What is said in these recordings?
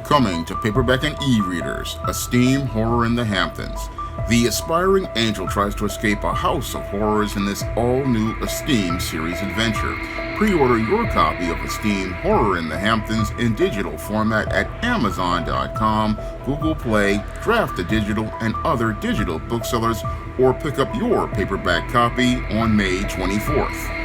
Coming to paperback and e-readers, Esteem Horror in the Hamptons. The aspiring angel tries to escape a house of horrors in this all-new Esteem series adventure. Pre-order your copy of Esteem Horror in the Hamptons in digital format at Amazon.com, Google Play, Draft to Digital, and other digital booksellers, or pick up your paperback copy on May 24th.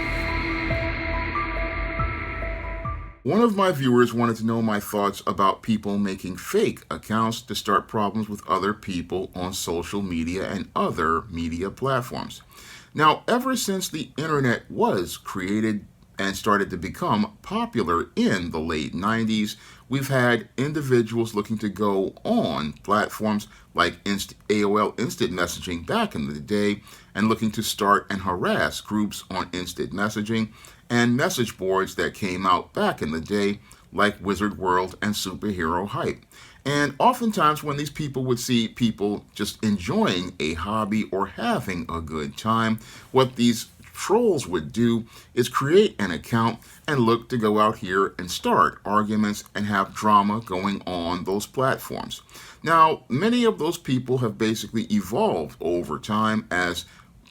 One of my viewers wanted to know my thoughts about people making fake accounts to start problems with other people on social media and other media platforms. Now, ever since the internet was created and started to become popular in the late 90s, we've had individuals looking to go on platforms like AOL Instant Messaging back in the day and looking to start and harass groups on instant messaging, and message boards that came out back in the day like Wizard World and Superhero Hype. And oftentimes when these people would see people just enjoying a hobby or having a good time, what these trolls would do is create an account and look to go out here and start arguments and have drama going on those platforms. Now, many of those people have basically evolved over time as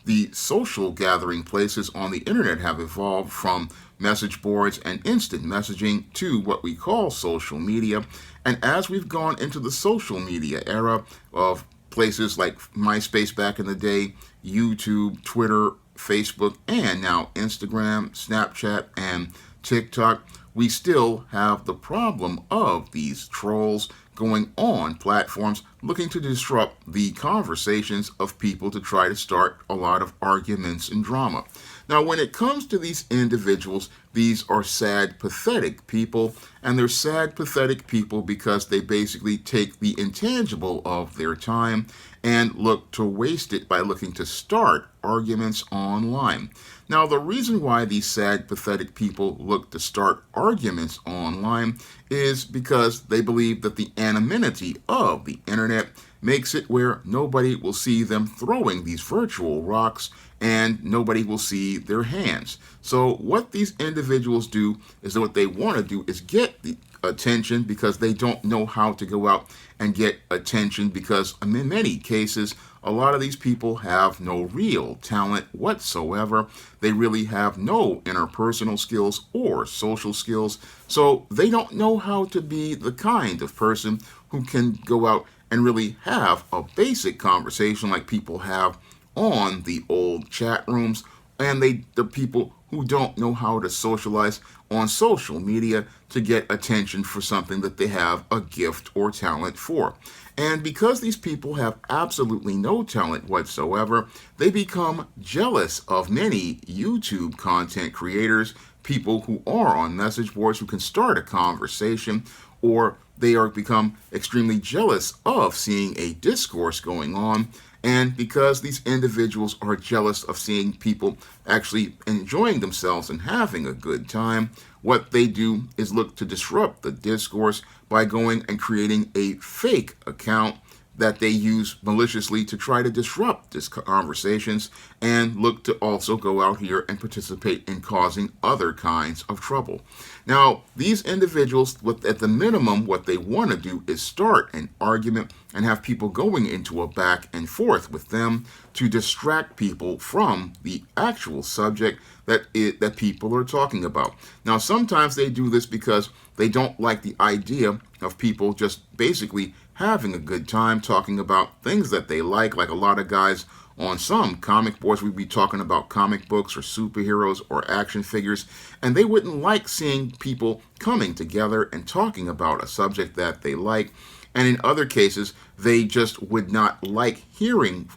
the social gathering places on the internet have evolved from message boards and instant messaging to what we call social media. And as we've gone into the social media era of places like MySpace back in the day, YouTube, Twitter, Facebook, and now Instagram, Snapchat, and TikTok, we still have the problem of these trolls going on platforms looking to disrupt the conversations of people to try to start a lot of arguments and drama. Now, when it comes to these individuals, these are sad, pathetic people, and they're sad, pathetic people because they basically take the intangible of their time and look to waste it by looking to start arguments online. Now, the reason why these sad, pathetic people look to start arguments online is because they believe that the anonymity of the internet makes it where nobody will see them throwing these virtual rocks and nobody will see their hands. So what these individuals do is that what they want to do is get the attention because they don't know how to go out and get attention, because in many cases a lot of these people have no real talent whatsoever. They really have no interpersonal skills or social skills, so they don't know how to be the kind of person who can go out and really have a basic conversation like people have on the old chat rooms, and the people who don't know how to socialize on social media to get attention for something that they have a gift or talent for. And because these people have absolutely no talent whatsoever, they become jealous of many YouTube content creators, people who are on message boards who can start a conversation, or they are become extremely jealous of seeing a discourse going on. And because these individuals are jealous of seeing people actually enjoying themselves and having a good time, what they do is look to disrupt the discourse by going and creating a fake account that they use maliciously to try to disrupt these conversations and look to also go out here and participate in causing other kinds of trouble. Now, these individuals, at the minimum, what they want to do is start an argument and have people going into a back and forth with them to distract people from the actual subject that people are talking about. Now, sometimes they do this because they don't like the idea of people just basically having a good time talking about things that they like a lot of guys on some comic boards would be talking about comic books or superheroes or action figures, and they wouldn't like seeing people coming together and talking about a subject that they like. And in other cases, they just would not like hearing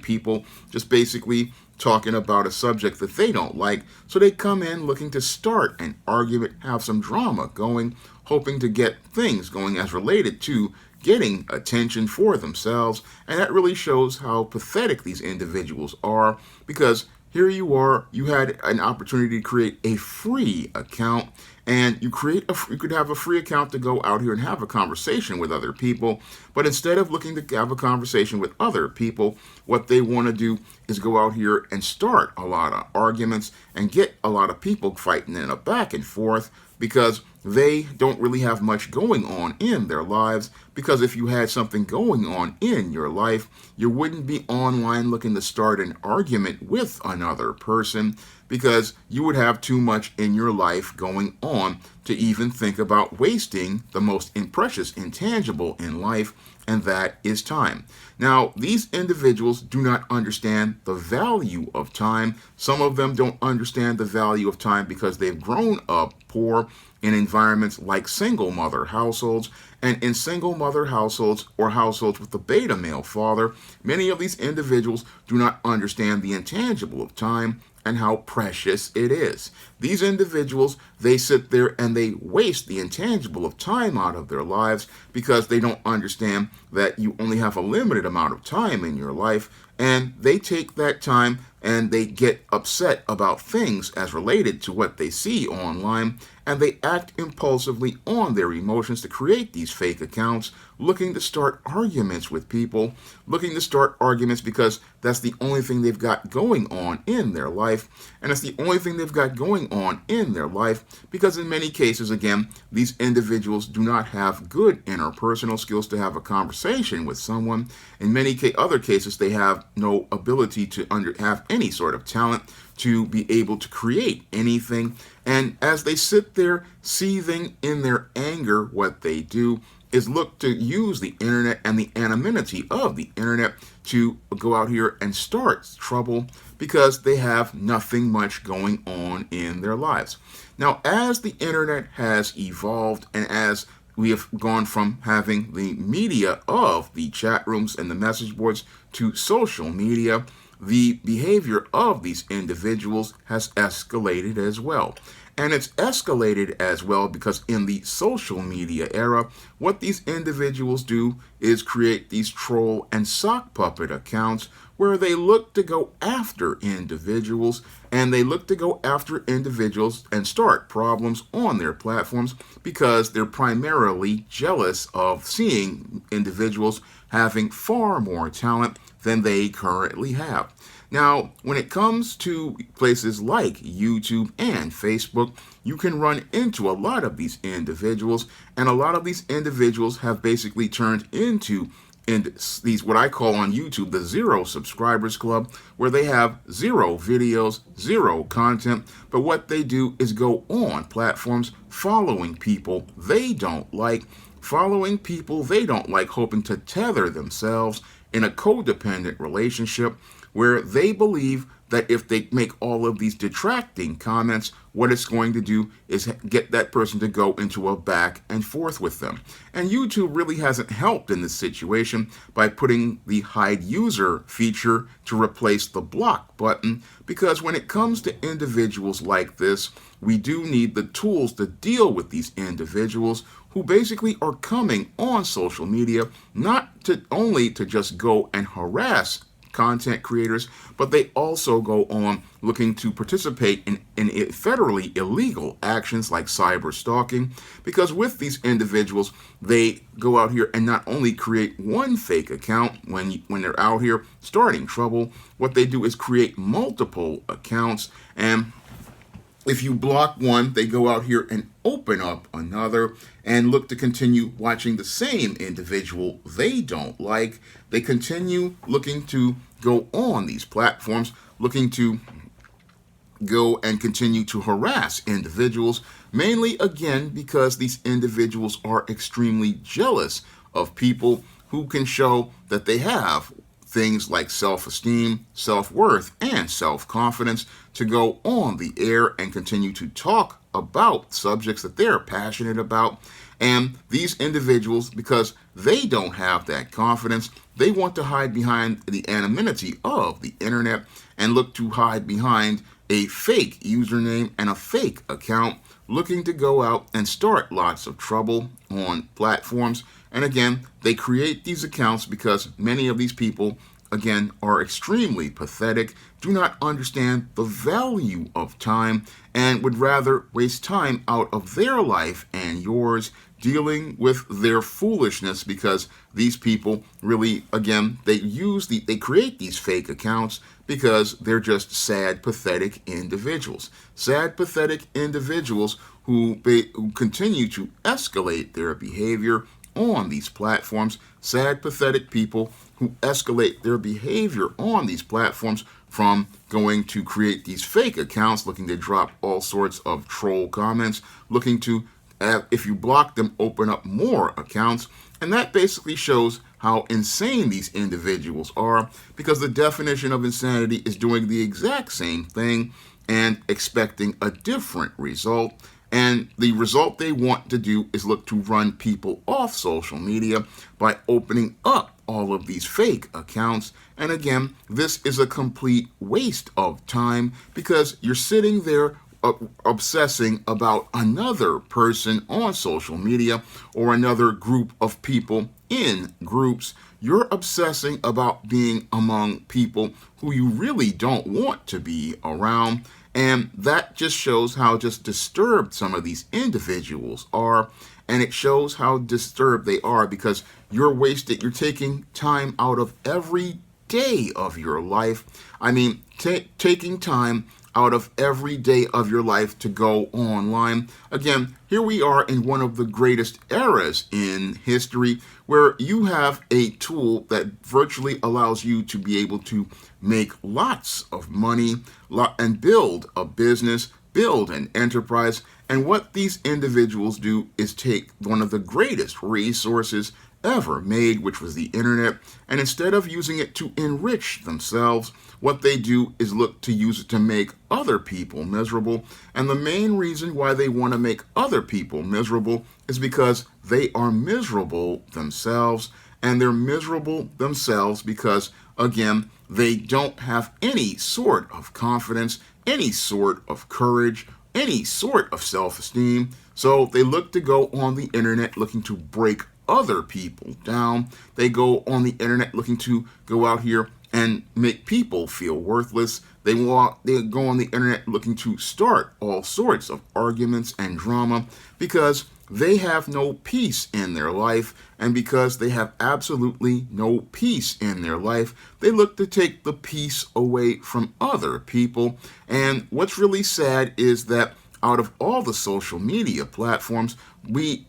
people just basically talking about a subject that they don't like. So they come in looking to start an argument, have some drama going, hoping to get things going as related to getting attention for themselves. And that really shows how pathetic these individuals are, because here you are, you had an opportunity to create a free account, and you could have a free account to go out here and have a conversation with other people, but instead of looking to have a conversation with other people, what they want to do is go out here and start a lot of arguments and get a lot of people fighting in a back and forth, because they don't really have much going on in their lives, because if you had something going on in your life, you wouldn't be online looking to start an argument with another person, because you would have too much in your life going on to even think about wasting the most precious intangible in life, and that is time. Now, these individuals do not understand the value of time. Some of them don't understand the value of time because they've grown up poor in environments like single mother households. And in single mother households or households with a beta male father, many of these individuals do not understand the intangible of time and how precious it is. These individuals, they sit there and they waste the intangible of time out of their lives because they don't understand that you only have a limited amount of time in your life, and they take that time and they get upset about things as related to what they see online, and they act impulsively on their emotions to create these fake accounts, looking to start arguments with people, looking to start arguments because that's the only thing they've got going on in their life, and it's the only thing they've got going on in their life because in many cases, again, these individuals do not have good interpersonal skills to have a conversation with someone. In many other cases, they have no ability to have any sort of talent to be able to create anything. And as they sit there seething in their anger, what they do is look to use the internet and the anonymity of the internet to go out here and start trouble because they have nothing much going on in their lives. Now, as the internet has evolved and as we have gone from having the media of the chat rooms and the message boards to social media, the behavior of these individuals has escalated as well. And it's escalated as well because in the social media era, what these individuals do is create these troll and sock puppet accounts where they look to go after individuals, and they look to go after individuals and start problems on their platforms because they're primarily jealous of seeing individuals having far more talent than they currently have. Now, when it comes to places like YouTube and Facebook, you can run into a lot of these individuals, and a lot of these individuals have basically turned into these, what I call on YouTube, the zero subscribers club, where they have zero videos, zero content, but what they do is go on platforms following people they don't like, hoping to tether themselves in a codependent relationship where they believe that if they make all of these detracting comments, what it's going to do is get that person to go into a back and forth with them. And YouTube really hasn't helped in this situation by putting the hide user feature to replace the block button, because when it comes to individuals like this, we do need the tools to deal with these individuals who basically are coming on social media not to only to just go and harass content creators, but they also go on looking to participate in federally illegal actions like cyber stalking, because with these individuals, they go out here and not only create one fake account when they're out here starting trouble, what they do is create multiple accounts, and if you block one, they go out here and open up another and look to continue watching the same individual they don't like. They continue looking to go on these platforms, looking to go and continue to harass individuals, mainly again because these individuals are extremely jealous of people who can show that they have things like self-esteem, self-worth, and self-confidence to go on the air and continue to talk about subjects that they're passionate about. And these individuals, because they don't have that confidence, they want to hide behind the anonymity of the internet and look to hide behind a fake username and a fake account, looking to go out and start lots of trouble on platforms. And again, they create these accounts because many of these people, again, are extremely pathetic, do not understand the value of time, and would rather waste time out of their life and yours dealing with their foolishness, because these people really, again, they create these fake accounts because they're just sad, pathetic individuals. Sad, pathetic individuals who continue to escalate their behavior on these platforms. Sad, pathetic people who escalate their behavior on these platforms, from going to create these fake accounts, looking to drop all sorts of troll comments, looking to, if you block them, open up more accounts. And that basically shows how insane these individuals are, because the definition of insanity is doing the exact same thing and expecting a different result. And the result they want to do is look to run people off social media by opening up all of these fake accounts. And again, this is a complete waste of time, because you're sitting there obsessing about another person on social media or another group of people in groups. You're obsessing about being among people who you really don't want to be around. And that just shows how just disturbed some of these individuals are. And it shows how disturbed they are, because you're taking time out of every day of your life. I mean, taking time out of every day of your life to go online. Again, here we are in one of the greatest eras in history, where you have a tool that virtually allows you to be able to make lots of money and build a business, build an enterprise. And what these individuals do is take one of the greatest resources ever made, which was the internet, and instead of using it to enrich themselves, what they do is look to use it to make other people miserable. And the main reason why they want to make other people miserable is because they are miserable themselves. And they're miserable themselves because, again, they don't have any sort of confidence, any sort of courage, any sort of self-esteem. So they look to go on the internet looking to break other people down. They go on the internet looking to go out here and make people feel worthless. They go on the internet looking to start all sorts of arguments and drama, because they have no peace in their life. And because they have absolutely no peace in their life, they look to take the peace away from other people. And what's really sad is that out of all the social media platforms, we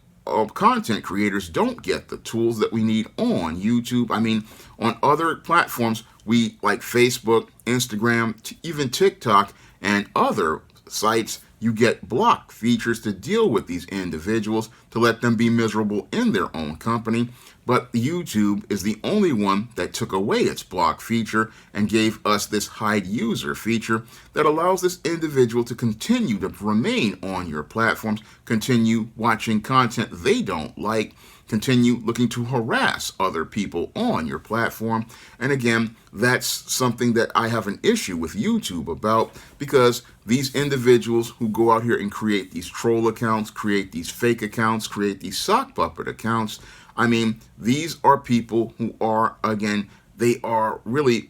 content creators don't get the tools that we need on YouTube. I mean, on other platforms, we like Facebook, Instagram, even TikTok, and other sites, you get block features to deal with these individuals, to let them be miserable in their own company. But YouTube is the only one that took away its block feature and gave us this hide user feature that allows this individual to continue to remain on your platforms, continue watching content they don't like, continue looking to harass other people on your platform. And again, that's something that I have an issue with YouTube about, because these individuals who go out here and create these troll accounts, create these fake accounts, create these sock puppet accounts, I mean, these are people who are, again, they are really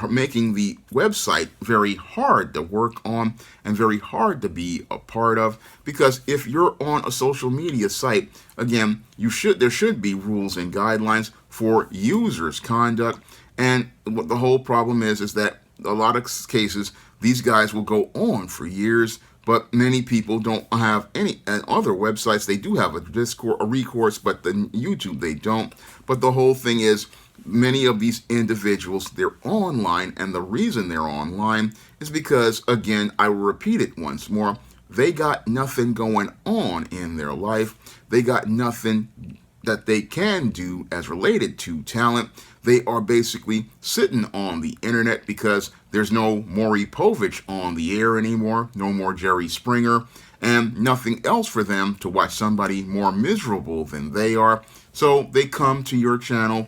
making the website very hard to work on and very hard to be a part of. Because if you're on a social media site, again, there should be rules and guidelines for users' conduct. And what the whole problem is that a lot of cases, these guys will go on for years, but many people don't have any. And other websites, they do have a recourse, but the YouTube, they don't. But the whole thing is, many of these individuals, they're online, and the reason they're online is because, again, I will repeat it once more, they got nothing going on in their life. They got nothing that they can do as related to talent. They are basically sitting on the internet because there's no Maury Povich on the air anymore, no more Jerry Springer, and nothing else for them to watch somebody more miserable than they are. So they come to your channel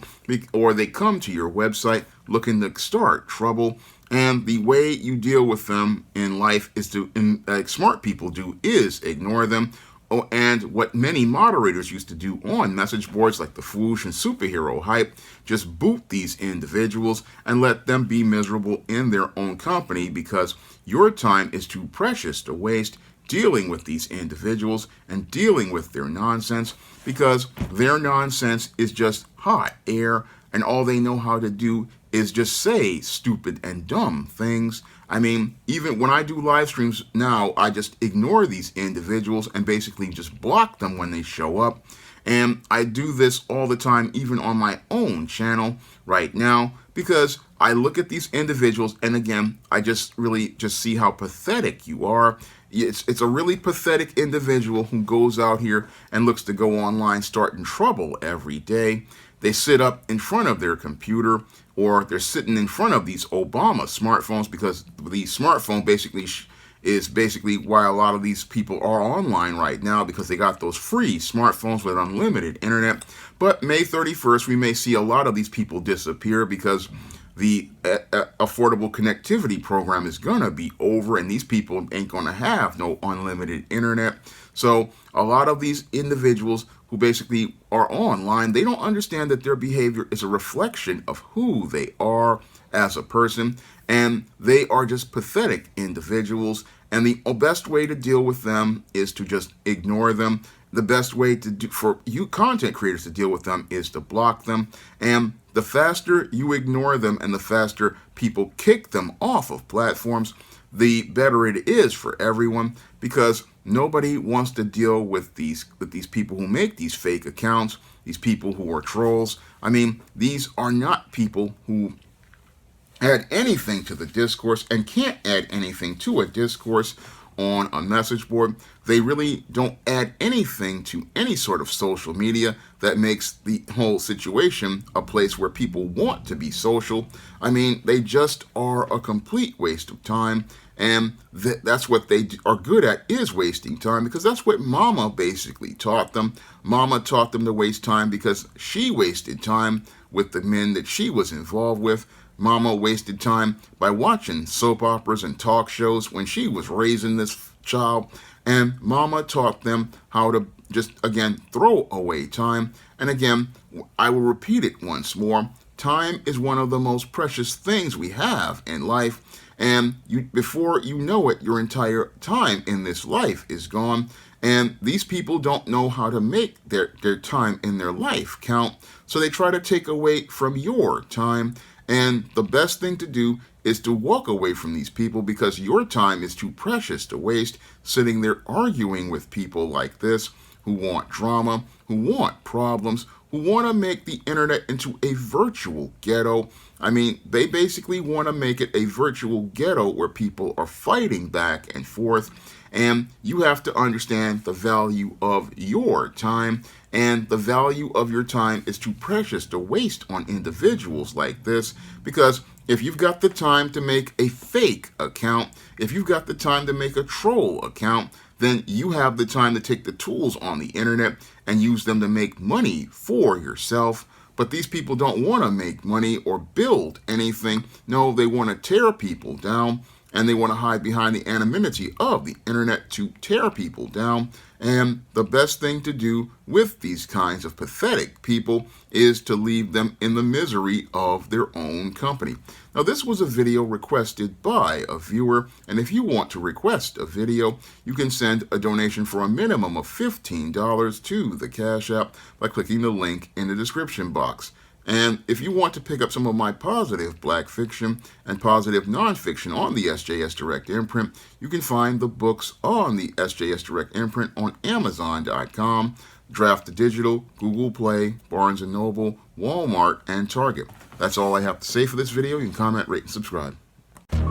or they come to your website looking to start trouble. And the way you deal with them in life is to, like smart people do, is ignore them. Oh, and what many moderators used to do on message boards like the Foosh and Superhero Hype, just boot these individuals and let them be miserable in their own company, because your time is too precious to waste dealing with these individuals and dealing with their nonsense, because their nonsense is just hot air, and all they know how to do is just say stupid and dumb things. I mean, even when I do live streams now, I just ignore these individuals and basically just block them when they show up. And I do this all the time, even on my own channel right now, because I look at these individuals, and again, I just really just see how pathetic you are. It's a really pathetic individual who goes out here and looks to go online starting trouble every day. They sit up in front of their computer, or they're sitting in front of these Obama smartphones, because the smartphone basically is basically why a lot of these people are online right now, because they got those free smartphones with unlimited internet. But May 31st, we may see a lot of these people disappear because the Affordable Connectivity Program is going to be over, and these people ain't going to have no unlimited internet. So a lot of these individuals who basically are online, they don't understand that their behavior is a reflection of who they are as a person, and they are just pathetic individuals, and the best way to deal with them is to just ignore them. The best way for you content creators to deal with them is to block them, and the faster you ignore them and the faster people kick them off of platforms, the better it is for everyone, because nobody wants to deal with these people who make these fake accounts, these people who are trolls. I mean, these are not people who add anything to the discourse and can't add anything to a discourse on a message board. They really don't add anything to any sort of social media that makes the whole situation a place where people want to be social. I mean, they just are a complete waste of time, and that's what they are good at, is wasting time, because that's what Mama basically taught them. Mama taught them to waste time because she wasted time with the men that she was involved with. Mama wasted time by watching soap operas and talk shows when she was raising this child, and Mama taught them how to just, again, throw away time. And again, I will repeat it once more. Time is one of the most precious things we have in life, and before you know it, your entire time in this life is gone. And these people don't know how to make their time in their life count, so they try to take away from your time. And the best thing to do is to walk away from these people, because your time is too precious to waste sitting there arguing with people like this, who want drama, who want problems, who want to make the internet into a virtual ghetto. I mean, they basically want to make it a virtual ghetto where people are fighting back and forth. And you have to understand the value of your time, and the value of your time is too precious to waste on individuals like this, because if you've got the time to make a fake account, if you've got the time to make a troll account, then you have the time to take the tools on the internet and use them to make money for yourself. But these people don't want to make money or build anything. No, they want to tear people down, and they want to hide behind the anonymity of the internet to tear people down. And the best thing to do with these kinds of pathetic people is to leave them in the misery of their own company. Now, this was a video requested by a viewer, and if you want to request a video, you can send a donation for a minimum of $15 to the Cash App by clicking the link in the description box. And if you want to pick up some of my positive black fiction and positive nonfiction on the SJS Direct imprint, you can find the books on the SJS Direct imprint on Amazon.com, Draft to Digital, Google Play, Barnes & Noble, Walmart, and Target. That's all I have to say for this video. You can comment, rate, and subscribe.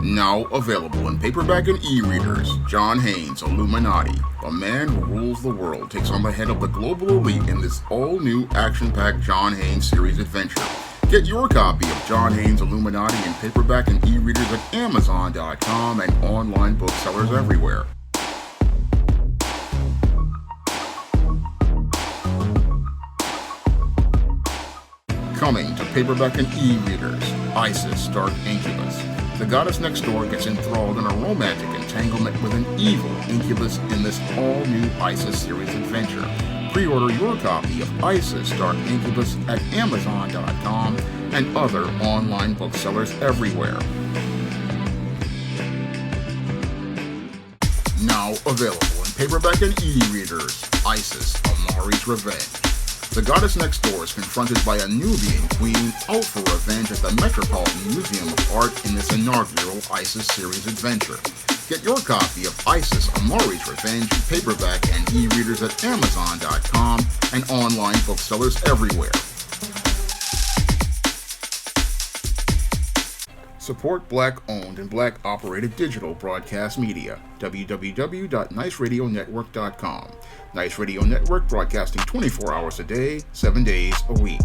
Now available in paperback and e-readers, John Haynes' Illuminati, a man who rules the world, takes on the head of the global elite in this all-new action-packed John Haynes series adventure. Get your copy of John Haynes' Illuminati in paperback and e-readers at Amazon.com and online booksellers everywhere. Coming to paperback and e-readers, Isis Dark Incubus. The goddess next door gets enthralled in a romantic entanglement with an evil incubus in this all-new Isis series adventure. Pre-order your copy of Isis Dark Incubus at Amazon.com and other online booksellers everywhere. Now available in paperback and e-readers, Isis, Omari's Revenge. The goddess next door is confronted by a Nubian queen out for revenge at the Metropolitan Museum of Art in this inaugural ISIS series adventure. Get your copy of ISIS Omari's Revenge paperback and e-readers at Amazon.com and online booksellers everywhere. Support Black-owned and Black-operated digital broadcast media. www.niceradionetwork.com. Nice Radio Network, broadcasting 24 hours a day, 7 days a week.